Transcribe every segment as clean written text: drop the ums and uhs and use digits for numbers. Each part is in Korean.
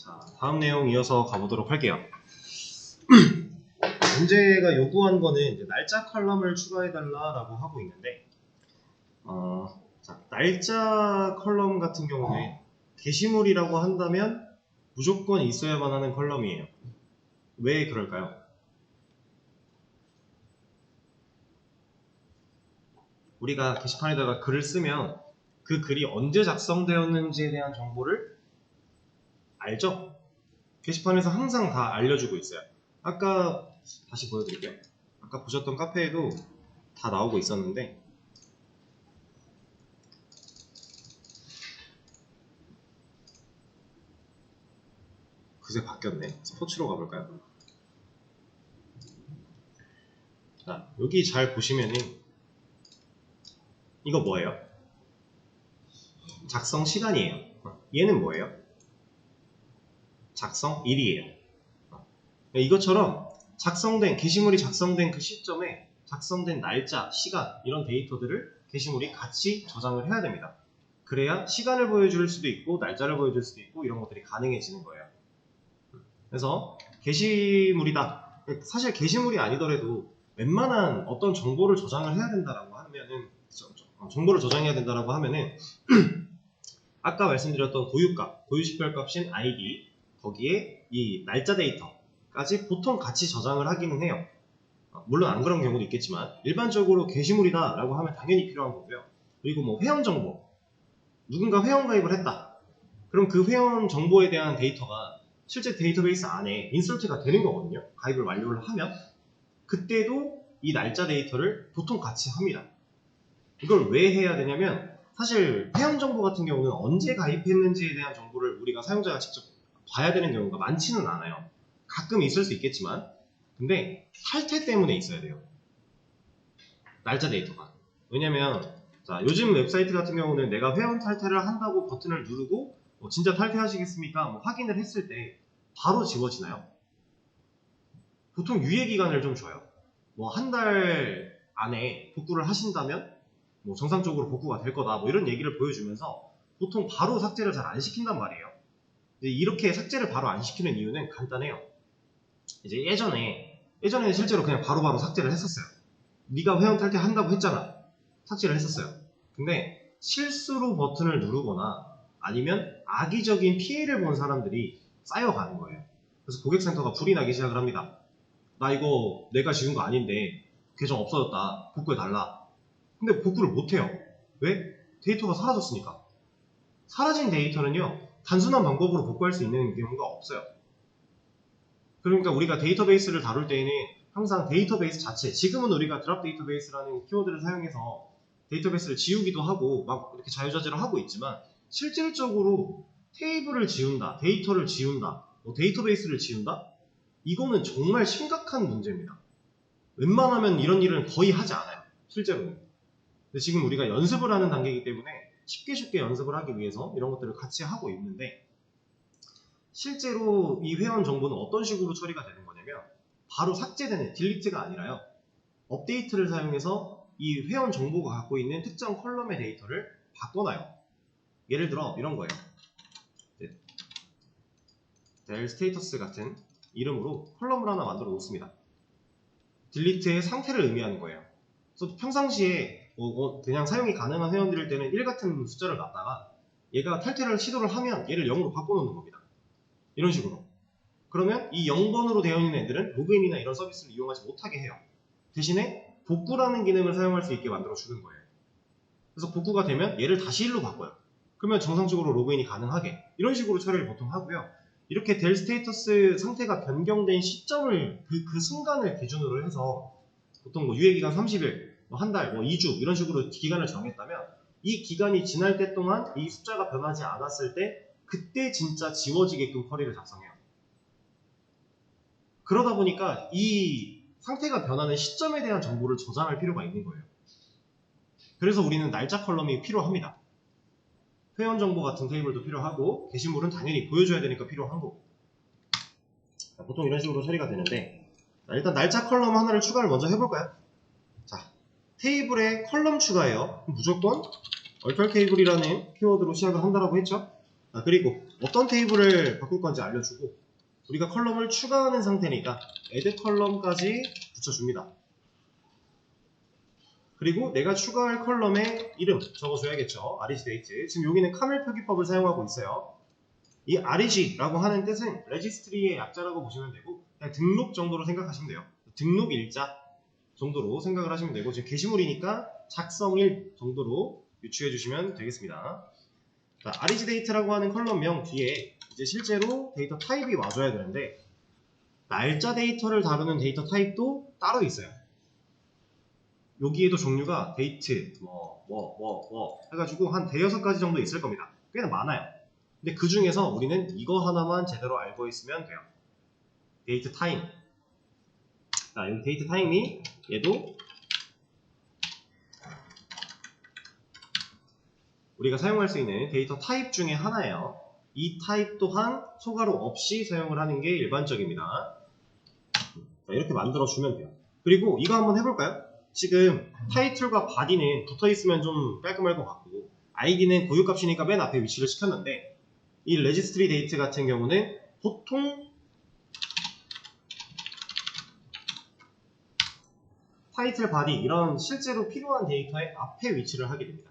자, 다음 내용 이어서 가보도록 할게요. 문제가 요구한 거는 이제 날짜 컬럼을 추가해달라라고 하고 있는데, 자, 날짜 컬럼 같은 경우는 게시물이라고 한다면 무조건 있어야만 하는 컬럼이에요. 왜 그럴까요? 우리가 게시판에다가 글을 쓰면 그 글이 언제 작성되었는지에 대한 정보를 알죠? 게시판에서 항상 다 알려주고 있어요. 아까 다시 보여드릴게요. 아까 보셨던 카페에도 다 나오고 있었는데, 그새 바뀌었네. 스포츠로 가볼까요? 자, 여기 잘 보시면은 이거 뭐예요? 작성 시간이에요. 얘는 뭐예요? 작성일이에요. 이것처럼 게시물이 작성된 그 시점에 작성된 날짜, 시간 이런 데이터들을 게시물이 같이 저장을 해야 됩니다. 그래야 시간을 보여줄 수도 있고 날짜를 보여줄 수도 있고 이런 것들이 가능해지는 거예요. 그래서 게시물이다. 사실 게시물이 아니더라도 웬만한 어떤 정보를 저장을 해야 된다라고 하면은 정보를 저장해야 된다라고 하면은 아까 말씀드렸던 고유식별값인 id 거기에 이 날짜 데이터까지 보통 같이 저장을 하기는 해요. 물론 안 그런 경우도 있겠지만 일반적으로 게시물이다 라고 하면 당연히 필요한 거고요. 그리고 뭐 회원 정보, 누군가 회원 가입을 했다. 그럼 그 회원 정보에 대한 데이터가 실제 데이터베이스 안에 인서트가 되는 거거든요. 가입을 완료를 하면 그때도 이 날짜 데이터를 보통 같이 합니다. 이걸 왜 해야 되냐면 사실 회원 정보 같은 경우는 언제 가입했는지에 대한 정보를 우리가 사용자가 직접 봐야 되는 경우가 많지는 않아요. 가끔 있을 수 있겠지만 근데 탈퇴 때문에 있어야 돼요. 날짜 데이터가. 왜냐면 자, 요즘 웹사이트 같은 경우는 내가 회원 탈퇴를 한다고 버튼을 누르고 진짜 탈퇴하시겠습니까? 확인을 했을 때 바로 지워지나요? 보통 유예기간을 좀 줘요. 한 달 안에 복구를 하신다면 정상적으로 복구가 될 거다 이런 얘기를 보여주면서 보통 바로 삭제를 잘 안 시킨단 말이에요. 이렇게 삭제를 바로 안 시키는 이유는 간단해요. 이제 예전에는 실제로 그냥 바로바로 삭제를 했었어요. 네가 회원 탈퇴한다고 했잖아. 삭제를 했었어요. 근데 실수로 버튼을 누르거나 아니면 악의적인 피해를 본 사람들이 쌓여가는 거예요. 그래서 고객센터가 불이 나기 시작을 합니다. 나 이거 내가 지은 거 아닌데 계정 없어졌다. 복구해달라. 근데 복구를 못해요. 왜? 데이터가 사라졌으니까. 사라진 데이터는요, 단순한 방법으로 복구할 수 있는 경우가 없어요. 그러니까 우리가 데이터베이스를 다룰 때에는 항상 데이터베이스 자체, 지금은 우리가 드랍 데이터베이스라는 키워드를 사용해서 데이터베이스를 지우기도 하고 막 이렇게 자유자재로 하고 있지만 실질적으로 테이블을 지운다, 데이터를 지운다, 데이터베이스를 지운다? 이거는 정말 심각한 문제입니다. 웬만하면 이런 일은 거의 하지 않아요. 실제로는. 근데 지금 우리가 연습을 하는 단계이기 때문에 쉽게 연습을 하기 위해서 이런 것들을 같이 하고 있는데 실제로 이 회원 정보는 어떤 식으로 처리가 되는 거냐면 바로 삭제되는, 딜리트가 아니라요. 업데이트를 사용해서 이 회원 정보가 갖고 있는 특정 컬럼의 데이터를 바꿔놔요. 예를 들어 이런 거예요. 델 스테이터스 같은 이름으로 컬럼을 하나 만들어 놓습니다. 딜리트의 상태를 의미하는 거예요. 그래서 평상시에 그냥 사용이 가능한 회원들일 때는 1 같은 숫자를 놨다가 얘가 탈퇴를 시도를 하면 얘를 0으로 바꿔놓는 겁니다. 이런 식으로. 그러면 이 0번으로 되어 있는 애들은 로그인이나 이런 서비스를 이용하지 못하게 해요. 대신에 복구라는 기능을 사용할 수 있게 만들어주는 거예요. 그래서 복구가 되면 얘를 다시 1로 바꿔요. 그러면 정상적으로 로그인이 가능하게 이런 식으로 처리를 보통 하고요. 이렇게 델 스테이터스 상태가 변경된 시점을 그 순간을 기준으로 해서 보통 유예기간 30일, 한 달, 2주 이런 식으로 기간을 정했다면 이 기간이 지날 때 동안 이 숫자가 변하지 않았을 때 그때 진짜 지워지게끔 쿼리를 작성해요. 그러다 보니까 이 상태가 변하는 시점에 대한 정보를 저장할 필요가 있는 거예요. 그래서 우리는 날짜 컬럼이 필요합니다. 회원 정보 같은 테이블도 필요하고 게시물은 당연히 보여줘야 되니까 필요한 거고. 보통 이런 식으로 처리가 되는데 일단 날짜 컬럼 하나를 추가를 먼저 해볼까요? 자, 테이블에 컬럼 추가해요. 무조건 얼털 테이블이라는 키워드로 시작을 한다라고 했죠. 그리고 어떤 테이블을 바꿀 건지 알려주고 우리가 컬럼을 추가하는 상태니까 add 컬럼까지 붙여줍니다. 그리고 내가 추가할 컬럼의 이름 적어줘야겠죠. REGDate. 지금 여기는 카멜 표기법을 사용하고 있어요. 이 REG라고 하는 뜻은 레지스트리의 약자라고 보시면 되고 그냥 등록 정도로 생각하시면 돼요. 등록 일자 정도로 생각을 하시면 되고 지금 게시물이니까 작성일 정도로 유추해 주시면 되겠습니다. 자, REGDate라고 하는 컬럼명 뒤에 이제 실제로 데이터 타입이 와줘야 되는데 날짜 데이터를 다루는 데이터 타입도 따로 있어요. 여기에도 종류가 데이트, 해가지고 한 대여섯 가지 정도 있을 겁니다. 꽤나 많아요. 근데 그 중에서 우리는 이거 하나만 제대로 알고 있으면 돼요. 데이트 타임. 자, 여기 데이트 타임이 얘도 우리가 사용할 수 있는 데이터 타입 중에 하나예요. 이 타입 또한 소괄호 없이 사용을 하는 게 일반적입니다. 자, 이렇게 만들어주면 돼요. 그리고 이거 한번 해볼까요? 지금 타이틀과 바디는 붙어있으면 좀 깔끔할 것 같고 아이디는 고유값이니까 맨 앞에 위치를 시켰는데 이 레지스트리 데이트 같은 경우는 보통 타이틀, 바디 이런 실제로 필요한 데이터의 앞에 위치를 하게 됩니다.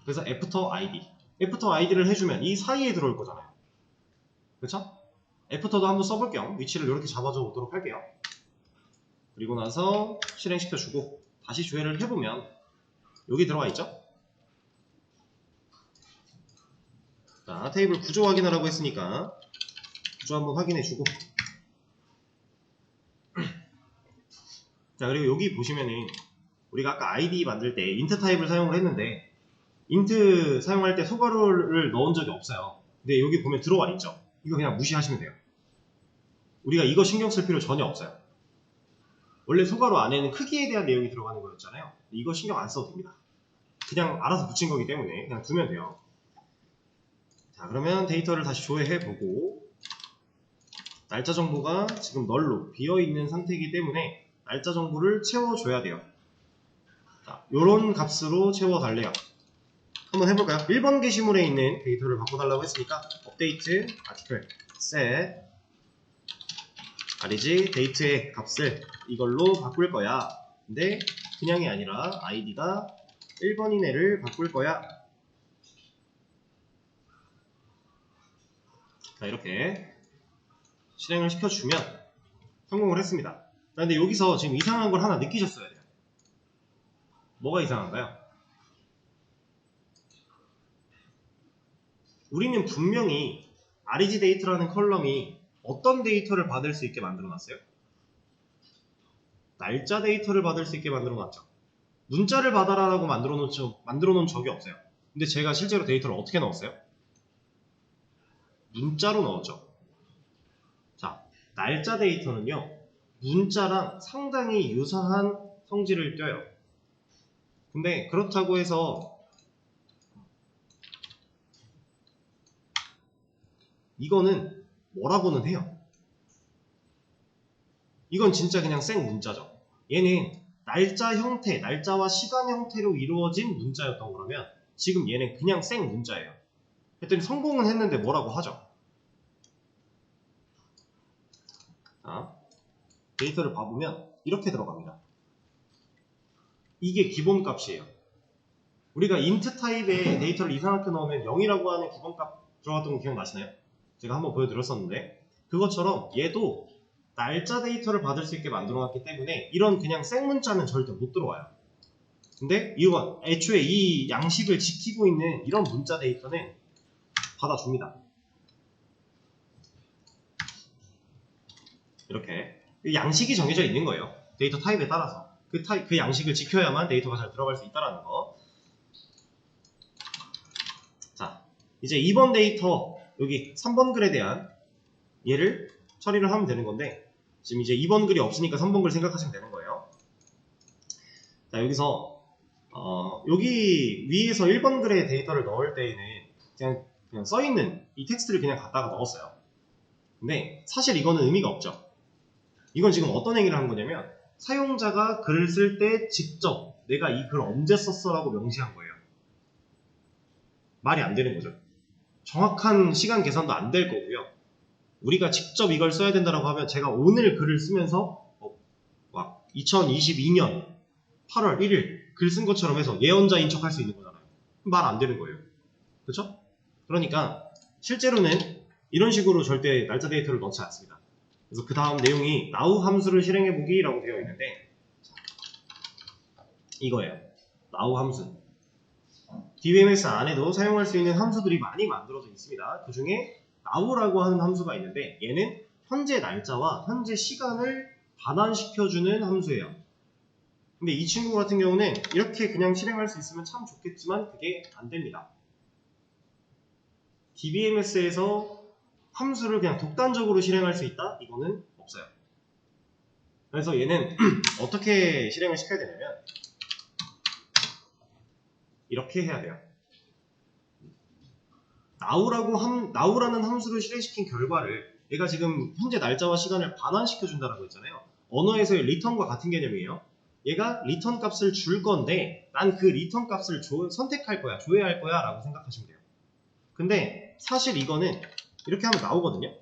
그래서 애프터 아이디, 애프터 아이디를 해주면 이 사이에 들어올 거잖아요. 그렇죠? 애프터도 한번 써볼 겸 위치를 이렇게 잡아줘 보도록 할게요. 그리고 나서 실행시켜주고 다시 조회를 해보면 여기 들어와 있죠? 자, 테이블 구조 확인하라고 했으니까 구조 한번 확인해주고 자, 그리고 여기 보시면은 우리가 아까 아이디 만들 때 int 타입을 사용을 했는데 int 사용할 때 소괄호를 넣은 적이 없어요. 근데 여기 보면 들어와 있죠? 이거 그냥 무시하시면 돼요. 우리가 이거 신경 쓸 필요 전혀 없어요. 원래 소괄호 안에는 크기에 대한 내용이 들어가는 거였잖아요. 이거 신경 안 써도 됩니다. 그냥 알아서 붙인 거기 때문에 그냥 두면 돼요. 자, 그러면 데이터를 다시 조회해보고 날짜 정보가 지금 널로 비어있는 상태이기 때문에 날짜 정보를 채워줘야 돼요. 자, 요런 값으로 채워달래요. 한번 해볼까요? 1번 게시물에 있는 데이터를 바꿔달라고 했으니까 update article set reg date의 값을 이걸로 바꿀 거야. 근데 그냥이 아니라 id가 1번인 애를 바꿀 거야. 자, 이렇게 실행을 시켜주면 성공을 했습니다. 근데 여기서 지금 이상한 걸 하나 느끼셨어야 돼요. 뭐가 이상한가요? 우리는 분명히 reg 데이터라는 컬럼이 어떤 데이터를 받을 수 있게 만들어 놨어요? 날짜 데이터를 받을 수 있게 만들어 놨죠. 문자를 받아라라고 만들어 놓은 적이 없어요. 근데 제가 실제로 데이터를 어떻게 넣었어요? 문자로 넣었죠. 자, 날짜 데이터는요, 문자랑 상당히 유사한 성질을 띄어요. 근데 그렇다고 해서 이거는 뭐라고는 해요. 이건 진짜 그냥 생 문자죠. 얘는 날짜 형태, 날짜와 시간 형태로 이루어진 문자였던 거라면 지금 얘는 그냥 생 문자예요. 했더니 성공은 했는데 뭐라고 하죠? 자, 데이터를 봐보면 이렇게 들어갑니다. 이게 기본값이에요. 우리가 int 타입의 데이터를 이상하게 넣으면 0이라고 하는 기본값 들어갔던 거 기억나시나요? 제가 한번 보여드렸었는데 그것처럼 얘도 날짜 데이터를 받을 수 있게 만들어놨기 때문에 이런 그냥 생 문자는 절대 못 들어와요. 근데 이거 애초에 이 양식을 지키고 있는 이런 문자 데이터는 받아줍니다. 이렇게 양식이 정해져 있는 거예요. 데이터 타입에 따라서 그 양식을 지켜야만 데이터가 잘 들어갈 수 있다는 거. 자, 이제 2번 데이터 여기 3번 글에 대한 얘를 처리를 하면 되는 건데 지금 이제 2번 글이 없으니까 3번 글 생각하시면 되는 거예요. 자, 여기서 여기 위에서 1번 글에 데이터를 넣을 때에는 그냥 써있는 이 텍스트를 그냥 갖다가 넣었어요. 근데 사실 이거는 의미가 없죠. 이건 지금 어떤 행위를 한 거냐면 사용자가 글을 쓸 때 직접 내가 이 글 언제 썼어 라고 명시한 거예요. 말이 안 되는 거죠. 정확한 시간 계산도 안 될 거고요. 우리가 직접 이걸 써야 된다고 하면 제가 오늘 글을 쓰면서 막 2022년 8월 1일 글 쓴 것처럼 해서 예언자인 척 할 수 있는 거잖아요. 말 안 되는 거예요. 그렇죠? 그러니까 실제로는 이런 식으로 절대 날짜 데이터를 넣지 않습니다. 그래서 그 다음 내용이 now 함수를 실행해보기 라고 되어 있는데 이거예요. now 함수. DBMS 안에도 사용할 수 있는 함수들이 많이 만들어져 있습니다. 그 중에 now라고 하는 함수가 있는데 얘는 현재 날짜와 현재 시간을 반환시켜주는 함수예요. 근데 이 친구 같은 경우는 이렇게 그냥 실행할 수 있으면 참 좋겠지만 그게 안 됩니다. DBMS에서 함수를 그냥 독단적으로 실행할 수 있다? 이거는 없어요. 그래서 얘는 어떻게 실행을 시켜야 되냐면 이렇게 해야 돼요. now라는 함수를 실행시킨 결과를 얘가 지금 현재 날짜와 시간을 반환시켜준다라고 했잖아요. 언어에서의 return과 같은 개념이에요. 얘가 return 값을 줄 건데 난 그 return 값을 선택할 거야, 조회할 거야 라고 생각하시면 돼요. 근데 사실 이거는 이렇게 하면 나오거든요.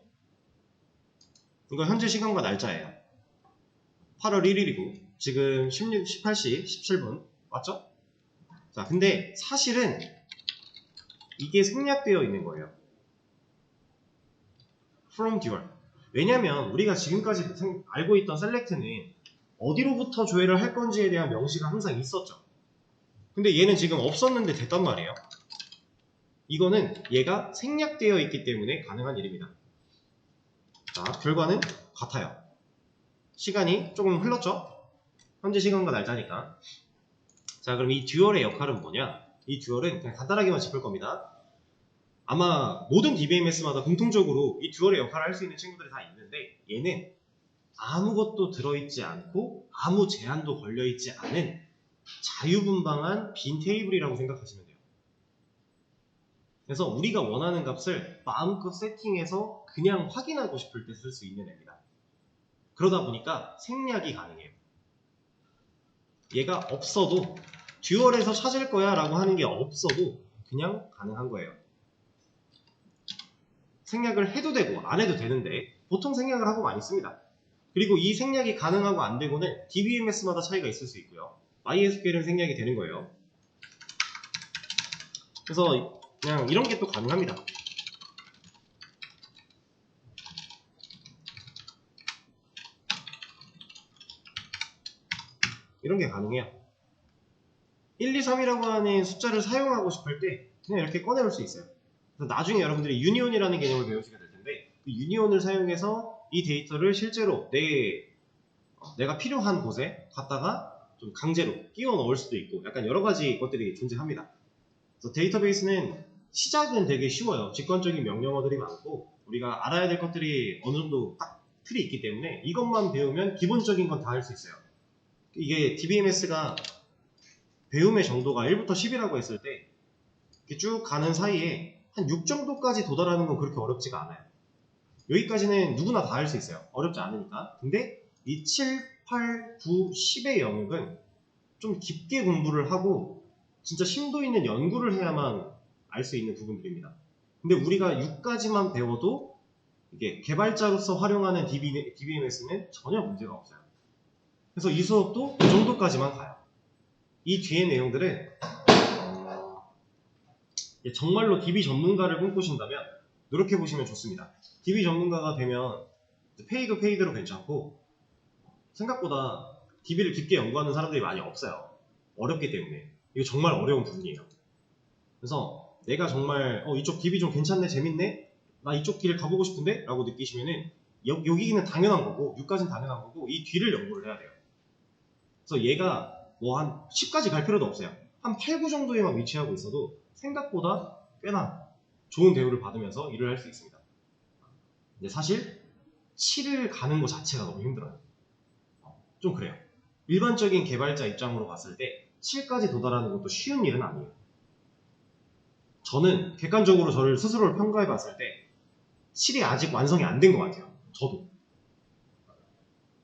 이거 현재 시간과 날짜예요. 8월 1일이고 지금 18시 17분 맞죠? 자, 근데 사실은 이게 생략되어 있는 거예요. from dual. 왜냐면 우리가 지금까지 알고 있던 select는 어디로부터 조회를 할 건지에 대한 명시가 항상 있었죠. 근데 얘는 지금 없었는데 됐단 말이에요. 이거는 얘가 생략되어 있기 때문에 가능한 일입니다. 자, 결과는 같아요. 시간이 조금 흘렀죠? 현재 시간과 날짜니까. 자, 그럼 이 듀얼의 역할은 뭐냐? 이 듀얼은 그냥 간단하게만 짚을 겁니다. 아마 모든 DBMS마다 공통적으로 이 듀얼의 역할을 할 수 있는 친구들이 다 있는데 얘는 아무것도 들어있지 않고 아무 제한도 걸려있지 않은 자유분방한 빈 테이블이라고 생각하시면 돼요. 그래서 우리가 원하는 값을 마음껏 세팅해서 그냥 확인하고 싶을 때 쓸 수 있는 앱이다. 그러다 보니까 생략이 가능해요. 얘가 없어도 듀얼에서 찾을 거야 라고 하는 게 없어도 그냥 가능한 거예요. 생략을 해도 되고 안 해도 되는데 보통 생략을 하고 많이 씁니다. 그리고 이 생략이 가능하고 안 되고는 DBMS마다 차이가 있을 수 있고요. MySQL은 생략이 되는 거예요. 그래서 그냥 이런 게 또 가능합니다. 이런 게 가능해요. 1, 2, 3이라고 하는 숫자를 사용하고 싶을 때 그냥 이렇게 꺼내올 수 있어요. 그래서 나중에 여러분들이 유니온이라는 개념을 배우시게 될 텐데 그 유니온을 사용해서 이 데이터를 실제로 내가 필요한 곳에 갖다가 좀 강제로 끼워 넣을 수도 있고 약간 여러 가지 것들이 존재합니다. 그래서 데이터베이스는 시작은 되게 쉬워요. 직관적인 명령어들이 많고 우리가 알아야 될 것들이 어느 정도 딱 틀이 있기 때문에 이것만 배우면 기본적인 건 다 할 수 있어요. 이게 DBMS가 배움의 정도가 1부터 10이라고 했을 때 이렇게 쭉 가는 사이에 한 6 정도까지 도달하는 건 그렇게 어렵지가 않아요. 여기까지는 누구나 다 할 수 있어요. 어렵지 않으니까. 근데 이 7, 8, 9, 10의 영역은 좀 깊게 공부를 하고 진짜 심도 있는 연구를 해야만 알 수 있는 부분들입니다. 근데 우리가 6까지만 배워도 이게 개발자로서 활용하는 DBMS는 전혀 문제가 없어요. 그래서 이 수업도 이 정도까지만 가요. 이 뒤의 내용들은 정말로 DB 전문가를 꿈꾸신다면 노력해보시면 좋습니다. DB 전문가가 되면 페이도 페이대로 괜찮고 생각보다 DB를 깊게 연구하는 사람들이 많이 없어요. 어렵기 때문에. 이거 정말 어려운 부분이에요. 그래서 내가 정말 이쪽 DB 좀 괜찮네, 재밌네, 나 이쪽 길 가보고 싶은데? 라고 느끼시면은 여기는 당연한 거고 6까지는 당연한 거고 이 뒤를 연구를 해야 돼요. 그래서 얘가 뭐 한 10까지 갈 필요도 없어요. 한 8, 9 정도에만 위치하고 있어도 생각보다 꽤나 좋은 대우를 받으면서 일을 할 수 있습니다. 근데 사실 7을 가는 것 자체가 너무 힘들어요. 좀 그래요. 일반적인 개발자 입장으로 봤을 때 7까지 도달하는 것도 쉬운 일은 아니에요. 저는 객관적으로 저를 스스로를 평가해 봤을 때 7이 아직 완성이 안 된 것 같아요. 저도.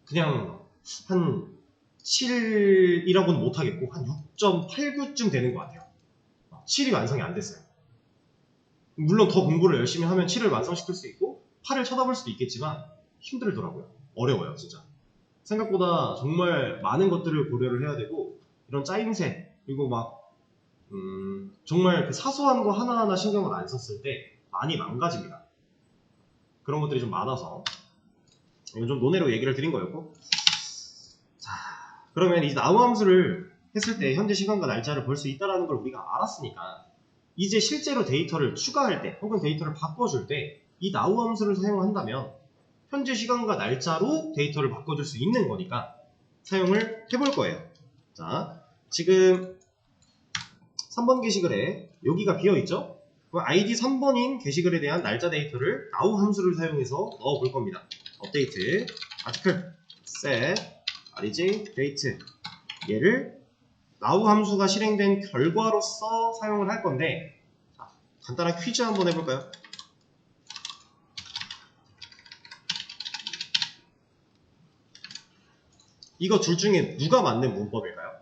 그냥 한 7이라고는 못하겠고 한 6.89쯤 되는 것 같아요. 7이 완성이 안 됐어요. 물론 더 공부를 열심히 하면 7을 완성시킬 수 있고 8을 쳐다볼 수도 있겠지만 힘들더라고요. 어려워요, 진짜. 생각보다 정말 많은 것들을 고려를 해야 되고 이런 짜임새 그리고 막 정말 그 사소한 거 하나하나 신경을 안 썼을 때 많이 망가집니다. 그런 것들이 좀 많아서 이건 좀 논외로 얘기를 드린 거였고, 자, 그러면 이 now 함수를 했을 때 현재 시간과 날짜를 볼 수 있다는 걸 우리가 알았으니까 이제 실제로 데이터를 추가할 때 혹은 데이터를 바꿔줄 때 이 now 함수를 사용한다면 현재 시간과 날짜로 데이터를 바꿔줄 수 있는 거니까 사용을 해볼 거예요. 자, 지금 3번 게시글에 여기가 비어있죠? 그 ID 3번인 게시글에 대한 날짜 데이터를 now 함수를 사용해서 넣어 볼 겁니다. 업데이트, 아티클, set, reg, date 얘를 now 함수가 실행된 결과로서 사용을 할 건데, 자, 간단한 퀴즈 한번 해볼까요? 이거 둘 중에 누가 맞는 문법일까요?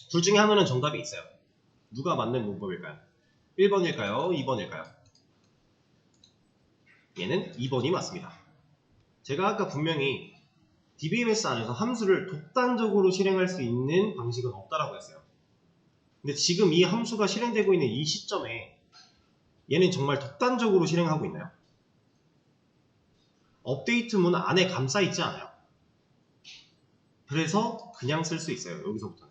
둘 중에 하나는 정답이 있어요. 누가 맞는 문법일까요? 1번일까요? 2번일까요? 얘는 2번이 맞습니다. 제가 아까 분명히 DBMS 안에서 함수를 독단적으로 실행할 수 있는 방식은 없다라고 했어요. 근데 지금 이 함수가 실행되고 있는 이 시점에 얘는 정말 독단적으로 실행하고 있나요? 업데이트 문 안에 감싸 있지 않아요. 그래서 그냥 쓸 수 있어요. 여기서부터는.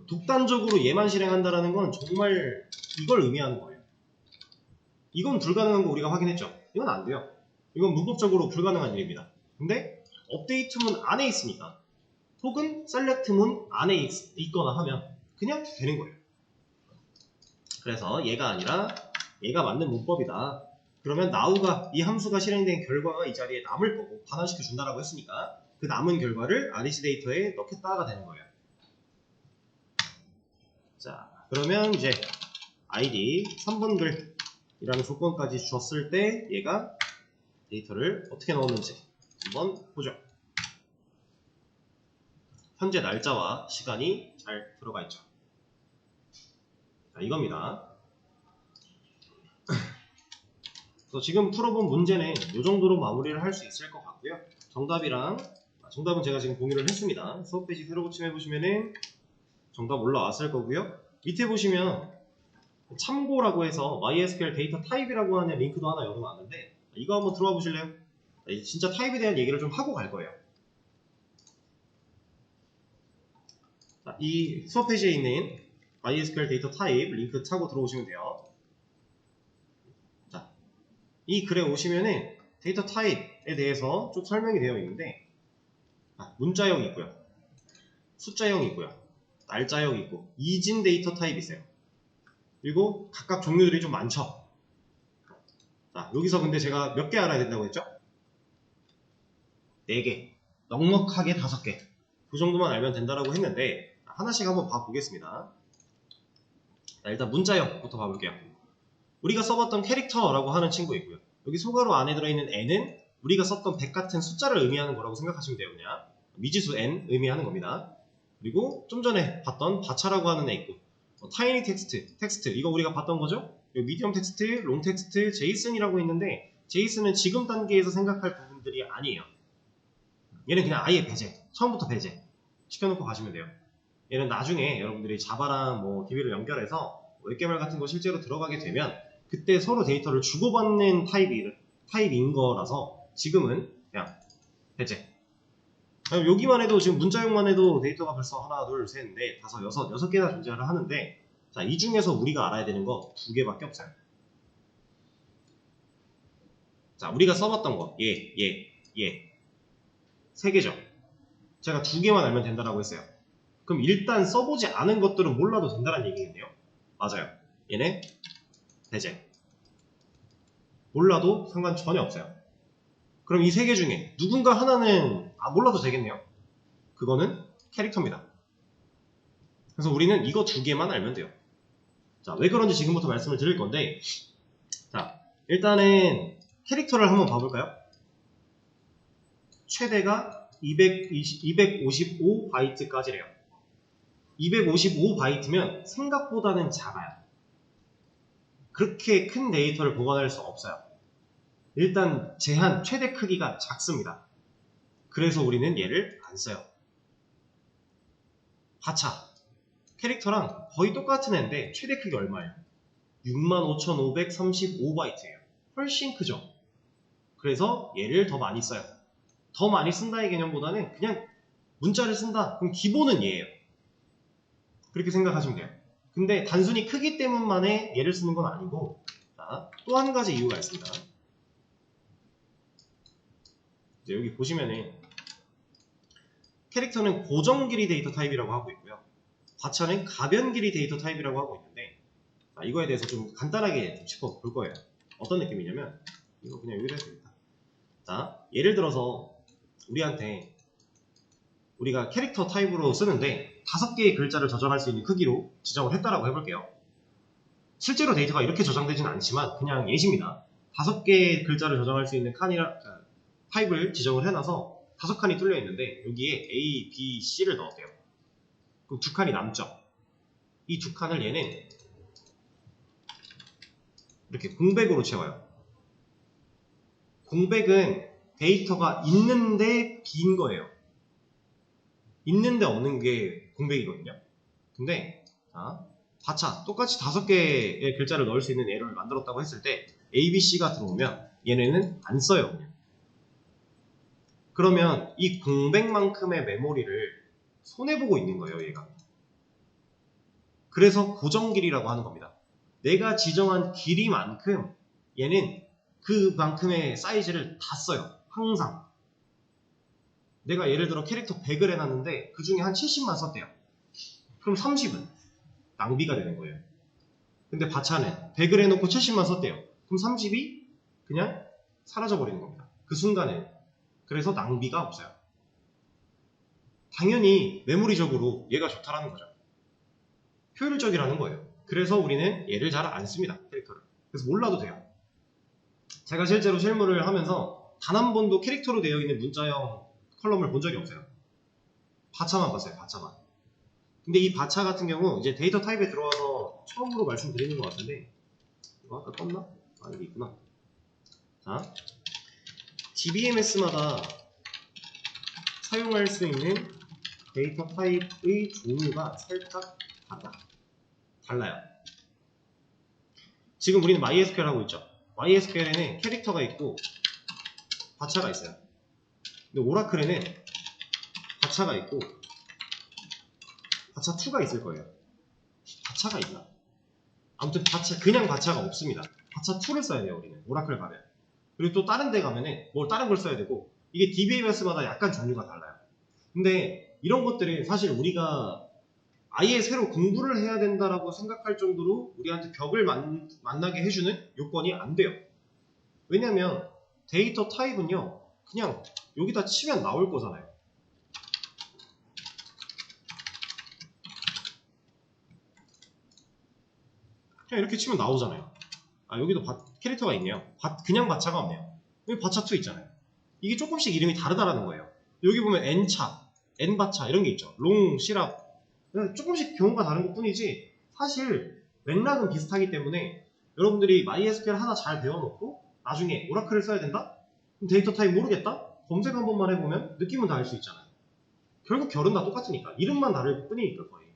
독단적으로 얘만 실행한다는 건 정말 이걸 의미하는 거예요. 이건 불가능한 거 우리가 확인했죠. 이건 안 돼요. 이건 문법적으로 불가능한 일입니다. 근데 업데이트 문 안에 있으니까 혹은 셀렉트 문 안에 있거나 하면 그냥 되는 거예요. 그래서 얘가 아니라 얘가 맞는 문법이다. 그러면 now가 이 함수가 실행된 결과가 이 자리에 남을 거고 반환시켜 준다라고 했으니까 그 남은 결과를 REC 데이터에 넣겠다가 되는 거예요. 자, 그러면 이제 id 3번 글이라는 조건까지 줬을 때 얘가 데이터를 어떻게 넣었는지 한번 보죠. 현재 날짜와 시간이 잘 들어가 있죠. 자, 이겁니다. 그래서 지금 풀어본 문제는 이 정도로 마무리를 할 수 있을 것 같고요. 정답은 제가 지금 공유를 했습니다. 수업 페이지 새로 고침해 보시면은 정답 올라왔을 거고요. 밑에 보시면 참고라고 해서 MySQL 데이터 타입이라고 하는 링크도 하나 열어놨는데 이거 한번 들어와 보실래요? 진짜 타입에 대한 얘기를 좀 하고 갈 거예요. 자, 이 수업 페이지에 있는 MySQL 데이터 타입 링크 차고 들어오시면 돼요. 자, 이 글에 오시면은 데이터 타입에 대해서 좀 설명이 되어 있는데 문자형 있고요, 숫자형 있고요, 날짜형 있고 이진 데이터 타입이 있어요. 그리고 각각 종류들이 좀 많죠. 자, 여기서 근데 제가 몇 개 알아야 된다고 했죠? 4개, 넉넉하게 5개, 그 정도만 알면 된다라고 했는데 하나씩 한번 봐보겠습니다. 자, 일단 문자형부터 봐볼게요. 우리가 써봤던 캐릭터라고 하는 친구 있고요. 여기 소괄호 안에 들어있는 n은 우리가 썼던 100 같은 숫자를 의미하는 거라고 생각하시면 돼요. 그냥 미지수 n 의미하는 겁니다. 그리고 좀 전에 봤던 바차라고 하는 애 있고 타이니 텍스트 이거 우리가 봤던 거죠. 미디엄 텍스트, 롱 텍스트, 제이슨이라고 있는데 제이슨은 지금 단계에서 생각할 부분들이 아니에요. 얘는 그냥 아예 배제, 처음부터 배제 시켜놓고 가시면 돼요. 얘는 나중에 여러분들이 자바랑 뭐 DB를 연결해서 웹개발 같은 거 실제로 들어가게 되면 그때 서로 데이터를 주고받는 타입인 거라서 지금은 그냥 배제. 여기만 해도 지금 문자형만 해도 데이터가 벌써 하나, 둘, 셋, 넷, 다섯, 여섯 개나 존재를 하는데 자, 이 중에서 우리가 알아야 되는 거 2개밖에 없어요. 자, 우리가 써봤던 거 얘 3개죠. 제가 2개만 알면 된다라고 했어요. 그럼 일단 써보지 않은 것들은 몰라도 된다는 얘기겠네요. 맞아요. 얘네 배제. 몰라도 상관 전혀 없어요. 그럼 이 3개 중에 누군가 하나는 몰라도 되겠네요. 그거는 캐릭터입니다. 그래서 우리는 이거 2개만 알면 돼요. 자, 왜 그런지 지금부터 말씀을 드릴 건데 자, 일단은 캐릭터를 한번 봐볼까요? 최대가 255바이트까지래요. 255바이트면 생각보다는 작아요. 그렇게 큰 데이터를 보관할 수 없어요. 일단 제한 최대 크기가 작습니다. 그래서 우리는 얘를 안 써요. 바차 캐릭터랑 거의 똑같은 애인데 최대 크기 얼마예요? 65,535바이트예요. 훨씬 크죠? 그래서 얘를 더 많이 써요. 더 많이 쓴다의 개념보다는 그냥 문자를 쓴다. 그럼 기본은 얘예요. 그렇게 생각하시면 돼요. 근데 단순히 크기 때문만에 얘를 쓰는 건 아니고, 또 한 가지 이유가 있습니다. 이제 여기 보시면은 캐릭터는 고정 길이 데이터 타입이라고 하고 있고요. 바차는 가변 길이 데이터 타입이라고 하고 있는데, 이거에 대해서 좀 간단하게 좀 짚어볼 거예요. 어떤 느낌이냐면 이거 그냥 여기다 해도 됩니다. 자, 예를 들어서 우리한테 우리가 캐릭터 타입으로 쓰는데 5개의 글자를 저장할 수 있는 크기로 지정을 했다라고 해볼게요. 실제로 데이터가 이렇게 저장되진 않지만 그냥 예시입니다. 5개의 글자를 저장할 수 있는 타입을 지정을 해놔서 5칸이 뚫려 있는데 여기에 A, B, C를 넣었대요. 그럼 2칸이 남죠. 이 2칸을 얘는 이렇게 공백으로 채워요. 공백은 데이터가 있는데 빈 거예요. 있는데 없는 게 공백이거든요. 근데 바차 똑같이 5개의 글자를 넣을 수 있는 애를 만들었다고 했을 때 A, B, C가 들어오면 얘네는 안 써요. 그냥. 그러면 이 공백만큼의 메모리를 손해보고 있는 거예요. 얘가. 그래서 고정 길이라고 하는 겁니다. 내가 지정한 길이만큼 얘는 그만큼의 사이즈를 다 써요. 항상. 내가 예를 들어 캐릭터 100을 해놨는데 그 중에 한 70만 썼대요. 그럼 30은 낭비가 되는 거예요. 근데 바차는 100을 해놓고 70만 썼대요. 그럼 30이 그냥 사라져버리는 겁니다. 그 순간에. 그래서 낭비가 없어요. 당연히 메모리적으로 얘가 좋다라는 거죠. 효율적이라는 거예요. 그래서 우리는 얘를 잘 안 씁니다. 캐릭터를. 그래서 몰라도 돼요. 제가 실제로 실무를 하면서 단 한 번도 캐릭터로 되어 있는 문자형 컬럼을 본 적이 없어요. 바차만 봤어요. 바차만. 근데 이 바차 같은 경우 이제 데이터 타입에 들어와서 처음으로 말씀드리는 것 같은데 이거 아까 껐나? 여기 있구나. 자, DBMS마다 사용할 수 있는 데이터 타입의 종류가 살짝 달라요. 지금 우리는 MySQL 하고 있죠. MySQL에는 캐릭터가 있고 바차가 있어요. 근데 오라클에는 바차가 있고 바차2가 있을 거예요. 바차가 있나? 아무튼 그냥 바차가 없습니다. 바차2를 써야 돼요. 우리는 오라클 가면. 그리고 또 다른 데 가면은 다른 걸 써야 되고 이게 DBMS마다 약간 종류가 달라요. 근데 이런 것들이 사실 우리가 아예 새로 공부를 해야 된다라고 생각할 정도로 우리한테 벽을 만나게 해주는 요건이 안 돼요. 왜냐면 데이터 타입은요 그냥 여기다 치면 나올 거잖아요. 그냥 이렇게 치면 나오잖아요. 여기도 캐릭터가 있네요. 그냥 바차가 없네요. 여기 바차2 있잖아요. 이게 조금씩 이름이 다르다라는 거예요. 여기 보면 N차, N바차 이런 게 있죠. 롱, 시랍 조금씩 경우가 다른 것 뿐이지 사실 맥락은 비슷하기 때문에 여러분들이 MySQL 하나 잘 배워놓고 나중에 오라클을 써야 된다? 그럼 데이터 타입 모르겠다? 검색 한 번만 해보면 느낌은 다 알 수 있잖아요. 결국 결은 다 똑같으니까 이름만 다를 뿐이니까 거의.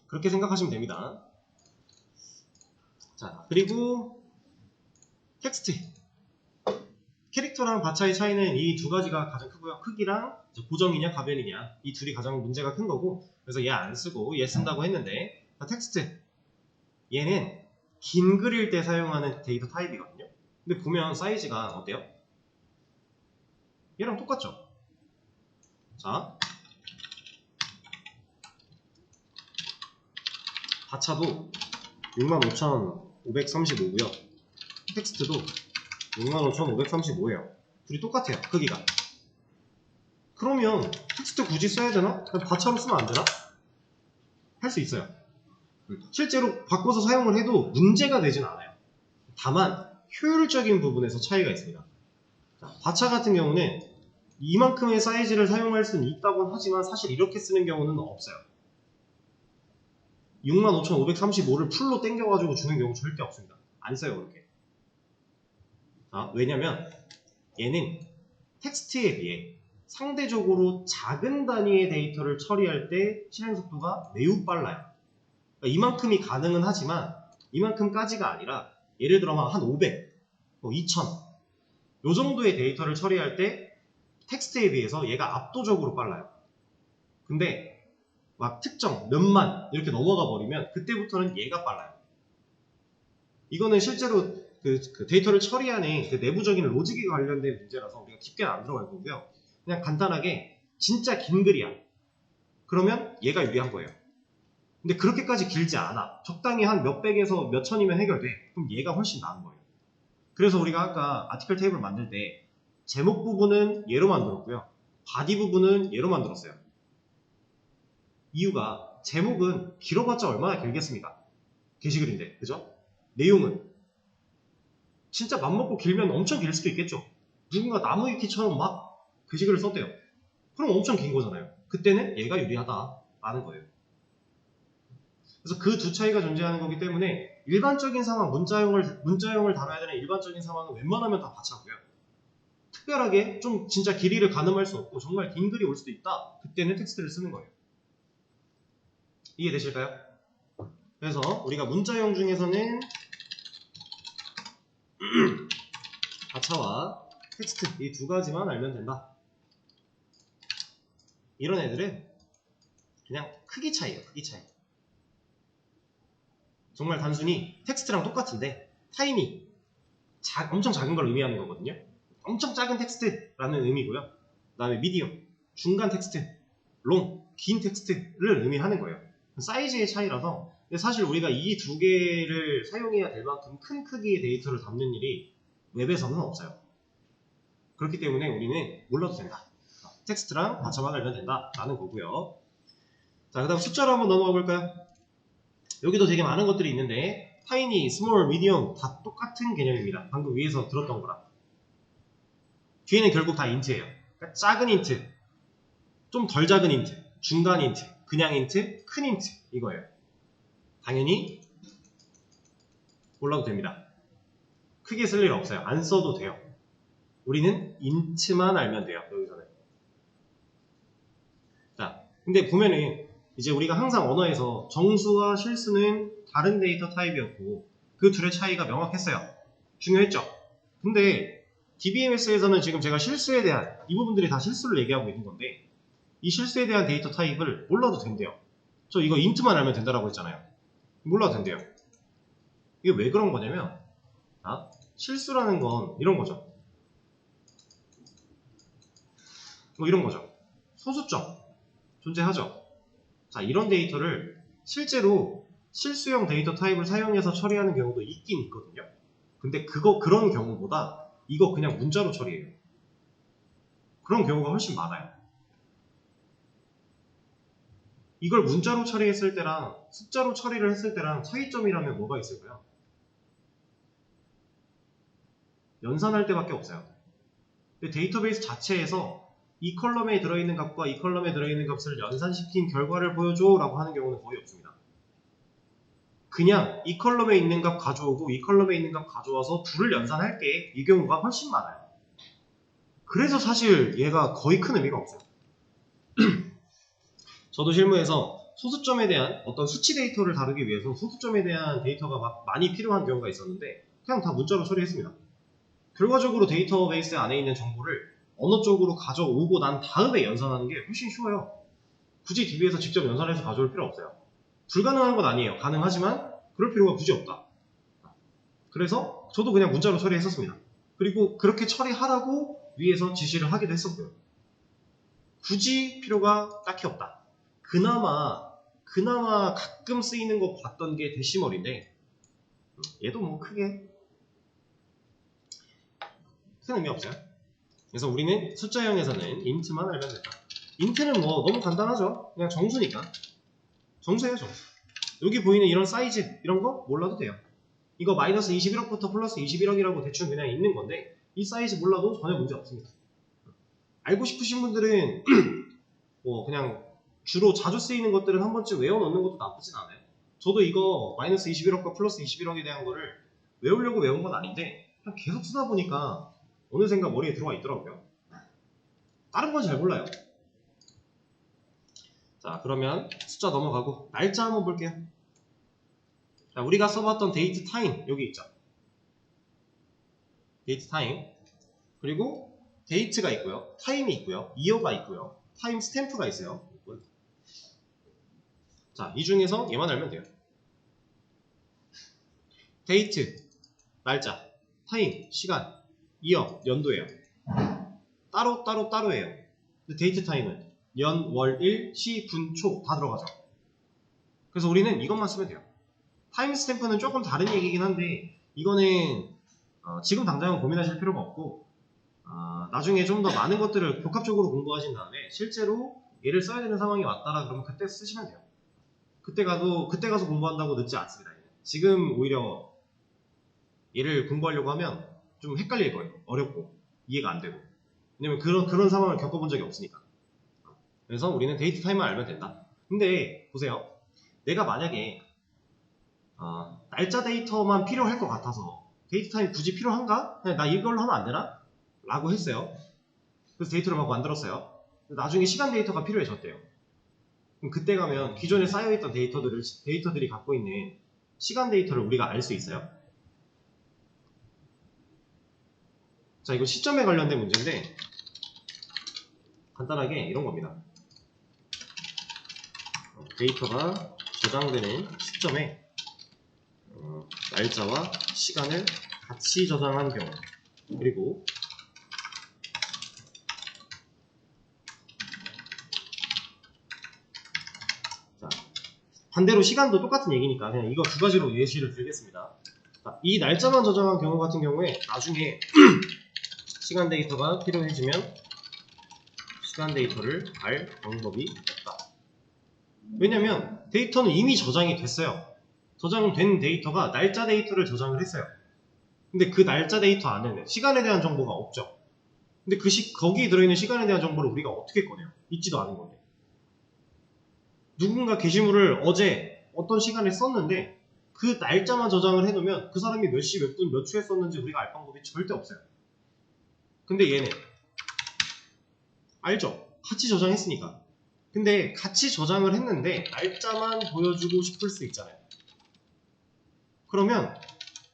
그렇게 생각하시면 됩니다. 자, 그리고 텍스트. 캐릭터랑 바차의 차이는 이 두 가지가 가장 크고요. 크기랑 고정이냐 가변이냐 이 둘이 가장 문제가 큰 거고 그래서 얘 안 쓰고 얘 쓴다고 했는데 텍스트 얘는 긴 글일 때 사용하는 데이터 타입이거든요. 근데 보면 사이즈가 어때요? 얘랑 똑같죠? 자, 바차도 65,535고요. 텍스트도 65,535예요. 둘이 똑같아요. 크기가. 그러면 텍스트 굳이 써야 되나? 바차로 쓰면 안 되나? 할 수 있어요. 실제로 바꿔서 사용을 해도 문제가 되진 않아요. 다만 효율적인 부분에서 차이가 있습니다. 자, 바차 같은 경우는 이만큼의 사이즈를 사용할 수는 있다고 하지만 사실 이렇게 쓰는 경우는 없어요. 65,535를 풀로 땡겨가지고 주는 경우 절대 없습니다. 안 써요 그렇게. 왜냐면 얘는 텍스트에 비해 상대적으로 작은 단위의 데이터를 처리할 때 실행 속도가 매우 빨라요. 그러니까 이만큼이 가능은 하지만 이만큼까지가 아니라 예를 들어 한 500, 2000 요 정도의 데이터를 처리할 때 텍스트에 비해서 얘가 압도적으로 빨라요. 근데 막 특정 몇만 이렇게 넘어가 버리면 그때부터는 얘가 빨라요. 이거는 실제로 그 데이터를 처리하는 그 내부적인 로직에 관련된 문제라서 우리가 깊게는 안 들어갈 거고요. 그냥 간단하게 진짜 긴 글이야. 그러면 얘가 유리한 거예요. 근데 그렇게까지 길지 않아. 적당히 한 몇백에서 몇천이면 해결돼. 그럼 얘가 훨씬 나은 거예요. 그래서 우리가 아까 아티클 테이블 만들 때 제목 부분은 얘로 만들었고요. 바디 부분은 얘로 만들었어요. 이유가 제목은 길어봤자 얼마나 길겠습니까? 게시글인데, 그죠? 내용은 진짜 맘먹고 길면 엄청 길 수도 있겠죠. 누군가 나무 위키처럼 막 게시글을 썼대요. 그럼 엄청 긴 거잖아요. 그때는 얘가 유리하다라는 거예요. 그래서 그 두 차이가 존재하는 거기 때문에 일반적인 상황, 문자형을 다뤄야 되는 일반적인 상황은 웬만하면 다 받쳐고요. 특별하게 좀 진짜 길이를 가늠할 수 없고 정말 긴 글이 올 수도 있다. 그때는 텍스트를 쓰는 거예요. 이해되실까요? 그래서 우리가 문자형 중에서는 가차와 텍스트 이 두 가지만 알면 된다. 이런 애들은 그냥 크기 차이예요. 크기 차이. 정말 단순히 텍스트랑 똑같은데 타이니 엄청 작은 걸 의미하는 거거든요. 엄청 작은 텍스트라는 의미고요. 그 다음에 미디엄, 중간 텍스트, 롱, 긴 텍스트를 의미하는 거예요. 사이즈의 차이라서 사실 우리가 이 두 개를 사용해야 될 만큼 큰 크기의 데이터를 담는 일이 웹에서는 없어요. 그렇기 때문에 우리는 몰라도 된다. 텍스트랑 맞춰만 알면 된다 라는 거고요. 자, 그 다음 숫자로 한번 넘어가 볼까요? 여기도 되게 많은 것들이 있는데 타이니, 스몰, 미디엄 다 똑같은 개념입니다. 방금 위에서 들었던 거랑. 뒤에는 결국 다 인트예요. 그러니까 작은 인트, 좀 덜 작은 인트, 중간 인트, 그냥 인트, 큰 인트 이거예요. 당연히 몰라도 됩니다. 크게 쓸 일 없어요. 안 써도 돼요. 우리는 인트만 알면 돼요. 여기서는. 자, 근데 보면은 이제 우리가 항상 언어에서 정수와 실수는 다른 데이터 타입이었고 그 둘의 차이가 명확했어요. 중요했죠. 근데 DBMS에서는 지금 제가 실수에 대한 이 부분들이 다 실수를 얘기하고 있는 건데 이 실수에 대한 데이터 타입을 몰라도 된대요. 저 이거 인트만 알면 된다라고 했잖아요. 몰라도 된대요. 이게 왜 그런 거냐면 실수라는 건 이런 거죠. 뭐 이런 거죠. 소수점 존재하죠. 자, 이런 데이터를 실제로 실수형 데이터 타입을 사용해서 처리하는 경우도 있긴 있거든요. 근데 그런 경우보다 이거 그냥 문자로 처리해요. 그런 경우가 훨씬 많아요. 이걸 문자로 처리했을 때랑 숫자로 처리를 했을 때랑 차이점이라면 뭐가 있을까요? 연산할 때밖에 없어요. 근데 데이터베이스 자체에서 이 컬럼에 들어있는 값과 이 컬럼에 들어있는 값을 연산시킨 결과를 보여줘 라고 하는 경우는 거의 없습니다. 그냥 이 컬럼에 있는 값 가져오고 이 컬럼에 있는 값 가져와서 둘을 연산할게 이 경우가 훨씬 많아요. 그래서 사실 얘가 거의 큰 의미가 없어요. 저도 실무에서 소수점에 대한 어떤 수치 데이터를 다루기 위해서 소수점에 대한 데이터가 막 많이 필요한 경우가 있었는데 그냥 다 문자로 처리했습니다. 결과적으로 데이터베이스 안에 있는 정보를 어느 쪽으로 가져오고 난 다음에 연산하는 게 훨씬 쉬워요. 굳이 DB에서 직접 연산해서 가져올 필요 없어요. 불가능한 건 아니에요. 가능하지만 그럴 필요가 굳이 없다. 그래서 저도 그냥 문자로 처리했었습니다. 그리고 그렇게 처리하라고 위에서 지시를 하기도 했었고요. 굳이 필요가 딱히 없다. 그나마 가끔 쓰이는 거 봤던 게 데시멀인데 얘도 뭐 크게 큰 의미 없어요. 그래서 우리는 숫자형에서는 int만 알면 된다. int는 뭐 너무 간단하죠. 그냥 정수니까. 정수예요, 정수. 여기 보이는 이런 사이즈 이런 거 몰라도 돼요. 이거 마이너스 21억부터 플러스 21억이라고 대충 그냥 있는 건데 이 사이즈 몰라도 전혀 문제 없습니다. 알고 싶으신 분들은 뭐 그냥 주로 자주 쓰이는 것들은 한 번쯤 외워놓는 것도 나쁘진 않아요. 저도 이거 마이너스 21억과 플러스 21억에 대한 거를 외우려고 외운 건 아닌데 그냥 계속 쓰다 보니까 어느샌가 머리에 들어와 있더라고요. 다른 건 잘 몰라요. 자, 그러면 숫자 넘어가고 날짜 한번 볼게요. 자, 우리가 써봤던 데이트 타임 여기 있죠. 데이트 타임, 그리고 데이트가 있고요, 타임이 있고요, 이어가 있고요, 타임 스탬프가 있어요. 자, 이 중에서 얘만 알면 돼요. 데이트, 날짜, 타임, 시간, 이어, 연도예요. 따로예요. 근데 데이트 타임은 연, 월, 일, 시, 분, 초 다 들어가죠. 그래서 우리는 이것만 쓰면 돼요. 타임 스탬프는 조금 다른 얘기긴 한데 이거는 지금 당장은 고민하실 필요가 없고 나중에 좀 더 많은 것들을 복합적으로 공부하신 다음에 실제로 얘를 써야 되는 상황이 왔다라 그러면 그때 쓰시면 돼요. 그때 가서 공부한다고 늦지 않습니다. 지금 오히려 얘를 공부하려고 하면 좀 헷갈릴 거예요. 어렵고 이해가 안 되고. 왜냐면 그런 상황을 겪어본 적이 없으니까. 그래서 우리는 데이트 타임만 알면 된다. 근데 보세요. 내가 만약에 날짜 데이터만 필요할 것 같아서 데이트 타임 굳이 필요한가? 그냥 나 이걸로 하면 안 되나? 라고 했어요. 그래서 데이터를 막 만들었어요. 나중에 시간 데이터가 필요해졌대요. 그럼 그때 가면 기존에 쌓여있던 데이터들이 갖고 있는 시간 데이터를 우리가 알 수 있어요. 자, 이거 시점에 관련된 문제인데 간단하게 이런 겁니다. 데이터가 저장되는 시점에 날짜와 시간을 같이 저장한 경우, 그리고 자, 반대로 시간도 똑같은 얘기니까 그냥 이거 두 가지로 예시를 들겠습니다. 자, 이 날짜만 저장한 경우 같은 경우에 나중에 시간 데이터가 필요해지면 시간 데이터를 알 방법이 없다. 왜냐면 데이터는 이미 저장이 됐어요. 저장된 데이터가 날짜 데이터를 저장을 했어요. 근데 그 날짜 데이터 안에는 시간에 대한 정보가 없죠. 근데 거기에 들어있는 시간에 대한 정보를 우리가 어떻게 꺼내요? 있지도 않은 건데. 누군가 게시물을 어제 어떤 시간에 썼는데 그 날짜만 저장을 해놓으면 그 사람이 몇 시, 몇 분, 몇 초에 썼는지 우리가 알 방법이 절대 없어요. 근데 얘는 알죠? 같이 저장했으니까. 근데 같이 저장을 했는데 날짜만 보여주고 싶을 수 있잖아요. 그러면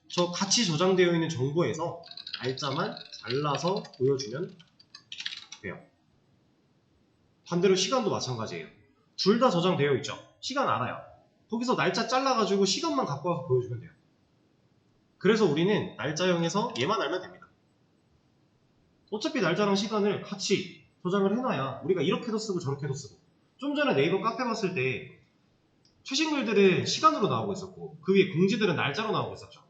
저 같이 저장되어 있는 정보에서 날짜만 잘라서 보여주면 돼요. 반대로 시간도 마찬가지예요. 둘 다 저장되어 있죠. 시간 알아요. 거기서 날짜 잘라가지고 시간만 갖고 와서 보여주면 돼요. 그래서 우리는 날짜형에서 얘만 알면 됩니다. 어차피 날짜랑 시간을 같이 저장을 해놔야 우리가 이렇게도 쓰고 저렇게도 쓰고. 좀 전에 네이버 카페 봤을 때 최신 글들은 시간으로 나오고 있었고 그 위에 공지들은 날짜로 나오고 있었죠.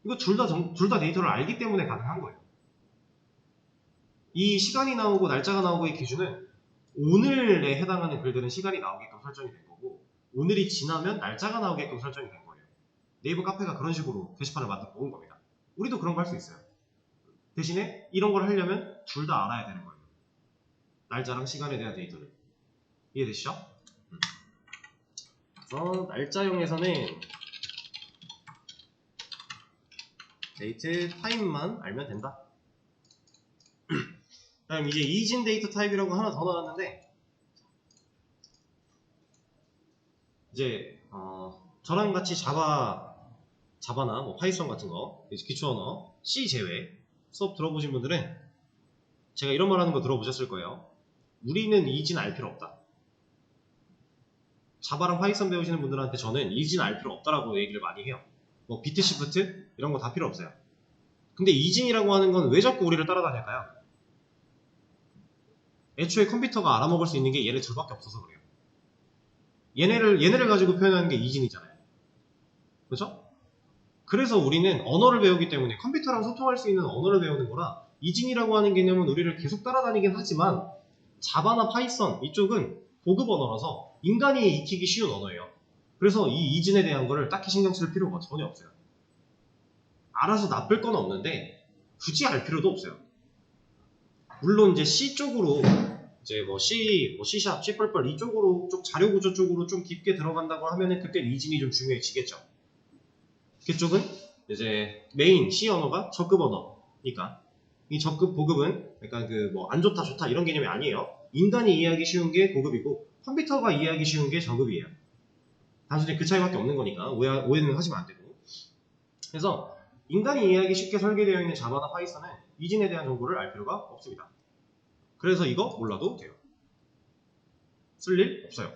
이거 둘 다 데이터를 알기 때문에 가능한 거예요. 이 시간이 나오고 날짜가 나오고의 기준은 오늘에 해당하는 글들은 시간이 나오게끔 설정이 된 거고 오늘이 지나면 날짜가 나오게끔 설정이 된 거예요. 네이버 카페가 그런 식으로 게시판을 만들어 놓은 겁니다. 우리도 그런 거 할 수 있어요. 대신에 이런 걸 하려면 둘 다 알아야 되는 거예요. 날짜랑 시간에 대한 데이터를. 이해되시죠? 그래서 날짜형에서는 데이트 타임만 알면 된다. 그다음 이제 이진 데이터 타입이라고 하나 더 나왔는데 이제 저랑 같이 자바나 뭐 파이썬 같은 거 기초 언어 C 제외 수업 들어보신 분들은 제가 이런 말 하는 거 들어보셨을 거예요. 우리는 이진 알 필요 없다. 자바랑 파이썬 배우시는 분들한테 저는 이진 알 필요 없다라고 얘기를 많이 해요. 뭐 비트 시프트 이런 거 다 필요 없어요. 근데 이진이라고 하는 건 왜 자꾸 우리를 따라다닐까요? 애초에 컴퓨터가 알아먹을 수 있는 게 얘네 둘밖에 없어서 그래요. 얘네를 가지고 표현하는 게 이진이잖아요. 그렇죠? 그래서 우리는 언어를 배우기 때문에 컴퓨터랑 소통할 수 있는 언어를 배우는 거라 이진이라고 하는 개념은 우리를 계속 따라다니긴 하지만 자바나 파이썬 이쪽은 고급 언어라서 인간이 익히기 쉬운 언어예요. 그래서 이 이진에 대한 거를 딱히 신경 쓸 필요가 전혀 없어요. 알아서 나쁠 건 없는데 굳이 알 필요도 없어요. 물론 이제 C 쪽으로 이제 뭐 C, C#, C++ 이쪽으로 쪽 자료 구조 쪽으로 좀 깊게 들어간다고 하면은 그때 이진이 좀 중요해지겠죠. 그쪽은 이제 메인 C 언어가 적급 언어니까 이 적급 보급은 약간 그 뭐 안 좋다 좋다 이런 개념이 아니에요. 인간이 이해하기 쉬운 게 고급이고 컴퓨터가 이해하기 쉬운 게 저급이에요. 단순히 그 차이밖에 없는 거니까 오해는 하시면 안 되고. 그래서 인간이 이해하기 쉽게 설계되어 있는 자바나 파이썬은 이진에 대한 정보를 알 필요가 없습니다. 그래서 이거 몰라도 돼요. 쓸 일 없어요.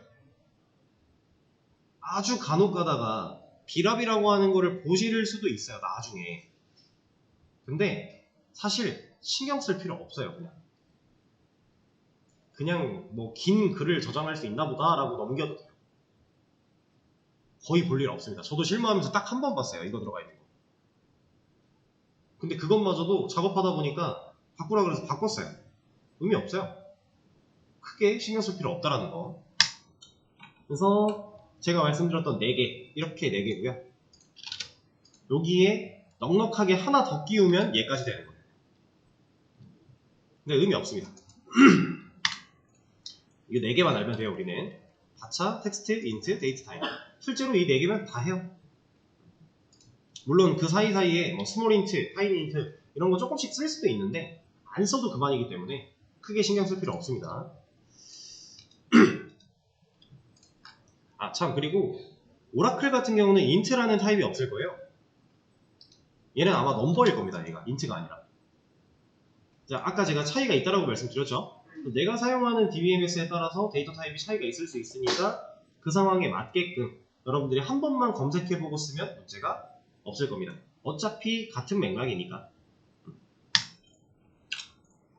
아주 간혹 가다가 비랍이라고 하는 거를 보실 수도 있어요, 나중에. 근데 사실 신경 쓸 필요 없어요, 그냥 뭐 긴 글을 저장할 수 있나 보다 라고 넘겨도 돼요. 거의 볼 일 없습니다. 저도 실무하면서 딱 한 번 봤어요, 이거 들어가 있는 거. 근데 그것마저도 작업하다 보니까 바꾸라 그래서 바꿨어요. 의미 없어요. 크게 신경 쓸 필요 없다라는 거. 그래서 제가 말씀드렸던 4개, 이렇게 4개고요. 여기에 넉넉하게 하나 더 끼우면 얘까지 되는 거예요. 근데 의미 없습니다. 이게 4개만 알면 돼요, 우리는. 바차, 텍스트, 인트, 데이트 타입. 실제로 이 4개면 다 해요. 물론 그 사이사이에 뭐 스몰 인트, 타이니 인트 이런 거 조금씩 쓸 수도 있는데 안 써도 그만이기 때문에 크게 신경 쓸 필요 없습니다. 아, 참, 그리고 오라클 같은 경우는 인트라는 타입이 없을 거예요. 얘는 아마 넘버일 겁니다, 얘가. 인트가 아니라. 자, 아까 제가 차이가 있다라고 말씀드렸죠? 내가 사용하는 DBMS에 따라서 데이터 타입이 차이가 있을 수 있으니까 그 상황에 맞게끔 여러분들이 한 번만 검색해보고 쓰면 문제가 없을 겁니다. 어차피 같은 맥락이니까.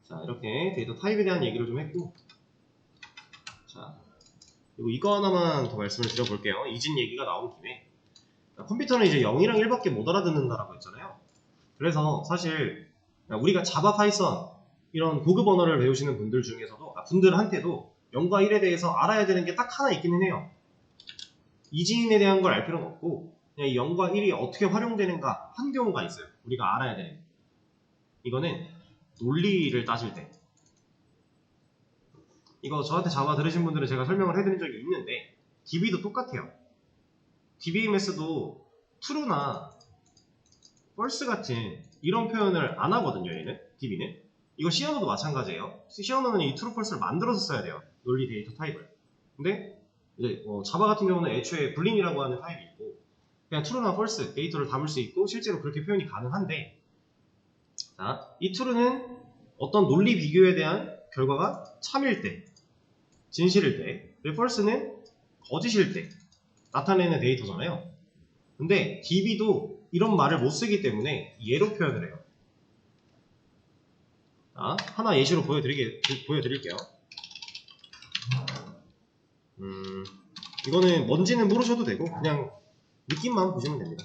자, 이렇게 데이터 타입에 대한 얘기를 좀 했고, 자, 그리고 이거 하나만 더 말씀을 드려볼게요. 이진 얘기가 나온 김에. 컴퓨터는 이제 0이랑 1밖에 못 알아듣는다라고 했잖아요. 그래서 사실 우리가 자바, 파이썬 이런 고급 언어를 배우시는 분들 중에서도 분들한테도 0과 1에 대해서 알아야 되는 게 딱 하나 있기는 해요. 이진에 대한 걸 알 필요는 없고 그냥 이 0과 1이 어떻게 활용되는가 한 경우가 있어요. 우리가 알아야 되는 게. 이거는 논리를 따질 때. 이거 저한테 자바 들으신 분들은 제가 설명을 해드린 적이 있는데 DB도 똑같아요. DBMS도 true나 false 같은 이런 표현을 안 하거든요, 얘는. DB는. 이거 C 언어도 마찬가지예요. C 언어는 이 true, false를 만들어서 써야 돼요. 논리 데이터 타입을. 근데 이제 자바 같은 경우는 애초에 불린이라고 하는 타입이 있고 그냥 true나 false 데이터를 담을 수 있고 실제로 그렇게 표현이 가능한데 자, 이 true는 어떤 논리 비교에 대한 결과가 참일 때, 진실일 때, 그리고 false는 거짓일 때 나타내는 데이터잖아요. 근데 DB도 이런 말을 못 쓰기 때문에 예로 표현을 해요. 자, 하나 예시로 보여드릴게요. 이거는 뭔지는 모르셔도 되고 그냥 느낌만 보시면 됩니다.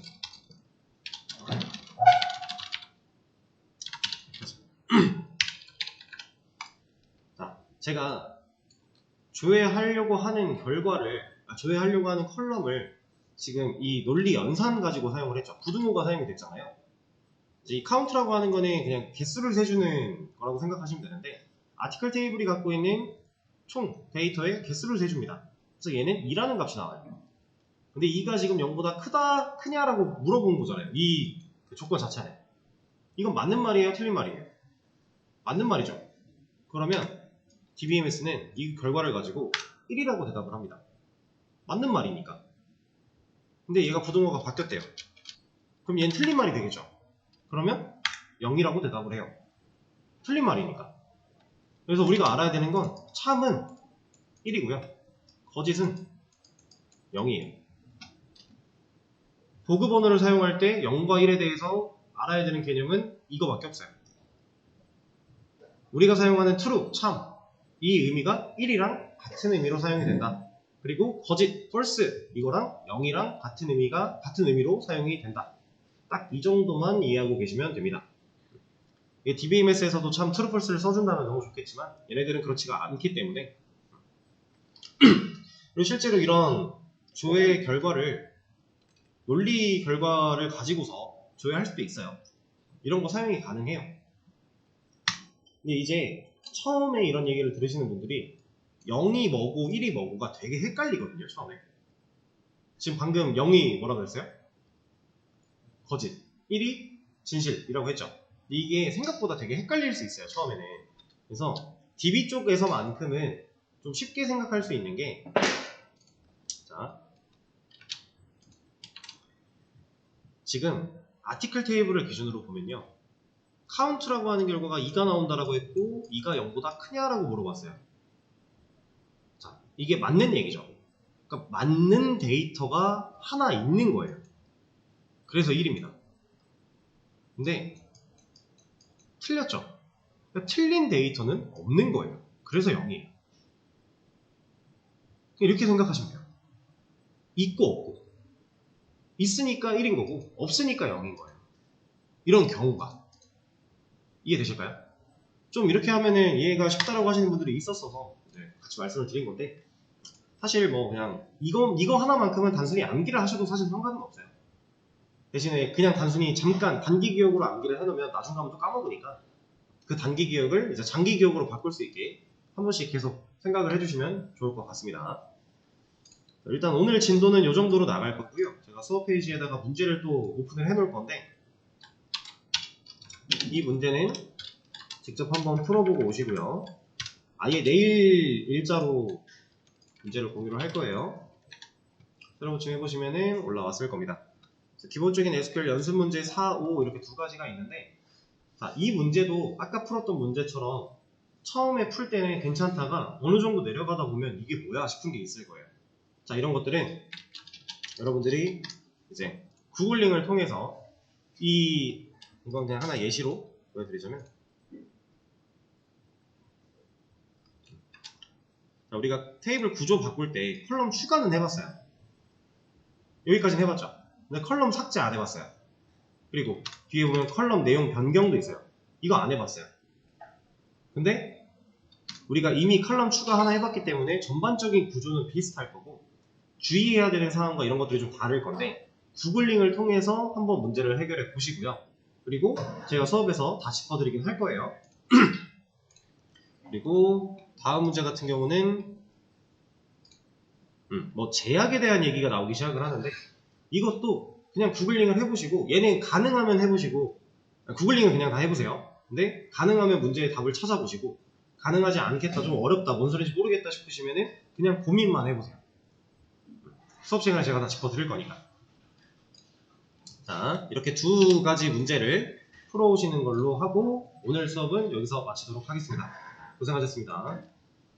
자, 제가 조회하려고 하는 조회하려고 하는 컬럼을 지금 이 논리 연산 가지고 사용을 했죠. 부등호가 사용이 됐잖아요. 이 카운트라고 하는 거는 그냥 개수를 세주는 거라고 생각하시면 되는데 아티클 테이블이 갖고 있는 총 데이터의 개수를 세줍니다. 그래서 얘는 2라는 값이 나와요. 근데 2가 지금 0보다 크냐라고 물어본 거잖아요. 이 조건 자체는. 이건 맞는 말이에요? 틀린 말이에요? 맞는 말이죠. 그러면 DBMS는 이 결과를 가지고 1이라고 대답을 합니다. 맞는 말이니까. 근데 얘가 부등호가 바뀌었대요. 그럼 얘는 틀린 말이 되겠죠. 그러면 0이라고 대답을 해요. 틀린 말이니까. 그래서 우리가 알아야 되는 건 참은 1이고요. 거짓은 0이에요. 보급 언어를 사용할 때 0과 1에 대해서 알아야 되는 개념은 이거밖에 없어요. 우리가 사용하는 true, 참, 이 의미가 1이랑 같은 의미로 사용이 된다. 그리고 거짓, false, 이거랑 0이랑 같은 의미로 사용이 된다. 딱 이 정도만 이해하고 계시면 됩니다. DBMS에서도 참 true, false를 써준다면 너무 좋겠지만 얘네들은 그렇지가 않기 때문에 그리고 실제로 이런 조회 결과를 논리 결과를 가지고서 조회할 수도 있어요. 이런 거 사용이 가능해요. 근데 이제 처음에 이런 얘기를 들으시는 분들이 0이 뭐고 1이 뭐고가 되게 헷갈리거든요, 처음에. 지금 방금 0이 뭐라고 했어요? 거짓. 1이 진실이라고 했죠. 이게 생각보다 되게 헷갈릴 수 있어요, 처음에는. 그래서 DB 쪽에서만큼은 좀 쉽게 생각할 수 있는 게, 자, 지금 아티클 테이블을 기준으로 보면요, 카운트라고 하는 결과가 2가 나온다라고 했고 2가 0보다 크냐라고 물어봤어요. 자, 이게 맞는 얘기죠. 그러니까 맞는 데이터가 하나 있는 거예요. 그래서 1입니다. 근데 틀렸죠. 그러니까 틀린 데이터는 없는 거예요. 그래서 0이에요. 이렇게 생각하시면 돼요. 있고 없고. 있으니까 1인 거고 없으니까 0인 거예요. 이런 경우가. 이해되실까요? 좀 이렇게 하면은 이해가 쉽다라고 하시는 분들이 있었어서 같이 말씀을 드린 건데, 사실 뭐 그냥 이거 하나만큼은 단순히 암기를 하셔도 사실 상관은 없어요. 대신에 그냥 단순히 잠깐 단기 기억으로 암기를 해놓으면 나중 가면 또 까먹으니까 그 단기 기억을 이제 장기 기억으로 바꿀 수 있게 한 번씩 계속 생각을 해주시면 좋을 것 같습니다. 일단 오늘 진도는 이 정도로 나갈 거고요. 제가 수업 페이지에다가 문제를 또 오픈을 해 놓을 건데, 이 문제는 직접 한번 풀어보고 오시고요. 아예 내일 일자로 문제를 공유를 할 거예요. 여러분 지금 해보시면은 올라왔을 겁니다. 기본적인 SQL 연습 문제 4, 5 이렇게 두 가지가 있는데, 자, 이 문제도 아까 풀었던 문제처럼 처음에 풀 때는 괜찮다가 어느 정도 내려가다 보면 이게 뭐야 싶은 게 있을 거예요. 자, 이런 것들은 여러분들이 이제 구글링을 통해서 이건 그냥 하나 예시로 보여드리자면, 자, 우리가 테이블 구조 바꿀 때 컬럼 추가는 해봤어요. 여기까지는 해봤죠. 근데 컬럼 삭제 안 해봤어요. 그리고 뒤에 보면 컬럼 내용 변경도 있어요. 이거 안 해봤어요. 근데 우리가 이미 컬럼 추가 하나 해봤기 때문에 전반적인 구조는 비슷할 거고 주의해야 되는 사항과 이런 것들이 좀 다를 건데, 구글링을 통해서 한번 문제를 해결해 보시고요. 그리고 제가 수업에서 다 짚어드리긴 할 거예요. 그리고 다음 문제 같은 경우는 뭐 제약에 대한 얘기가 나오기 시작을 하는데, 이것도 그냥 구글링을 해보시고, 얘는 가능하면 해보시고, 구글링은 그냥 다 해보세요. 근데 가능하면 문제의 답을 찾아보시고, 가능하지 않겠다, 좀 어렵다, 뭔 소리인지 모르겠다 싶으시면은 그냥 고민만 해보세요. 수업 시간에 제가 다 짚어드릴 거니까. 자, 이렇게 두 가지 문제를 풀어오시는 걸로 하고 오늘 수업은 여기서 마치도록 하겠습니다. 고생하셨습니다.